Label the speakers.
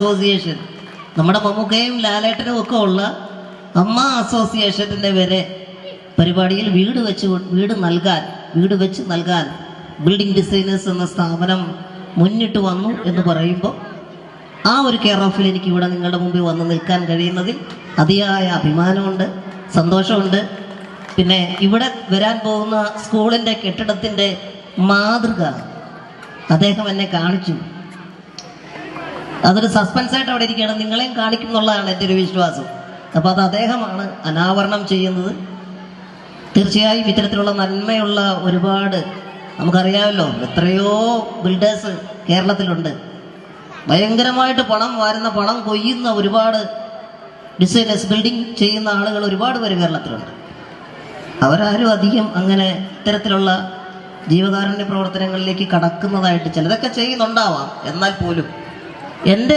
Speaker 1: Association, നമ്മുടെ മമ്മൂക്കയും ലാലേട്ടനും ഒക്കെ ഉള്ള അമ്മ അസോസിയേഷൻ്റെ വരെ പരിപാടിയിൽ വീട് വെച്ച് നൽകാൻ ബിൽഡിംഗ് ഡിസൈനേഴ്സ് എന്ന സ്ഥാപനം മുന്നിട്ട് വന്നു എന്ന് പറയുമ്പോൾ ആ ഒരു കെയർ ഓഫിൽ എനിക്ക് ഇവിടെ നിങ്ങളുടെ മുമ്പിൽ വന്ന് നിൽക്കാൻ കഴിയുന്നതിൽ അതിയായ അഭിമാനമുണ്ട്, സന്തോഷമുണ്ട്. പിന്നെ ഇവിടെ വരാൻ പോകുന്ന സ്കൂളിൻ്റെ കെട്ടിടത്തിൻ്റെ മാതൃക അദ്ദേഹം എന്നെ കാണിച്ചു. അതൊരു സസ്പെൻസായിട്ട് അവിടെ ഇരിക്കുകയാണ്, നിങ്ങളെയും കാണിക്കും എന്നുള്ളതാണ് എൻ്റെ ഒരു വിശ്വാസം. അപ്പോൾ അത് അദ്ദേഹമാണ് അനാവരണം ചെയ്യുന്നത്. തീർച്ചയായും ഇത്തരത്തിലുള്ള നന്മയുള്ള ഒരുപാട്, നമുക്കറിയാമല്ലോ എത്രയോ ബിൽഡേഴ്സ് കേരളത്തിലുണ്ട്, ഭയങ്കരമായിട്ട് പണം വാരുന്ന, പണം കൊയ്യുന്ന ഒരുപാട് ഡിസൈനേഴ്സ്, ബിൽഡിംഗ് ചെയ്യുന്ന ആളുകൾ ഒരുപാട് പേര് കേരളത്തിലുണ്ട്. അവരാരും അധികം അങ്ങനെ ഇത്തരത്തിലുള്ള ജീവകാരുണ്യ പ്രവർത്തനങ്ങളിലേക്ക് കടക്കുന്നതായിട്ട് ചിലതൊക്കെ ചെയ്യുന്നുണ്ടാവാം. എന്നാൽ പോലും എൻ്റെ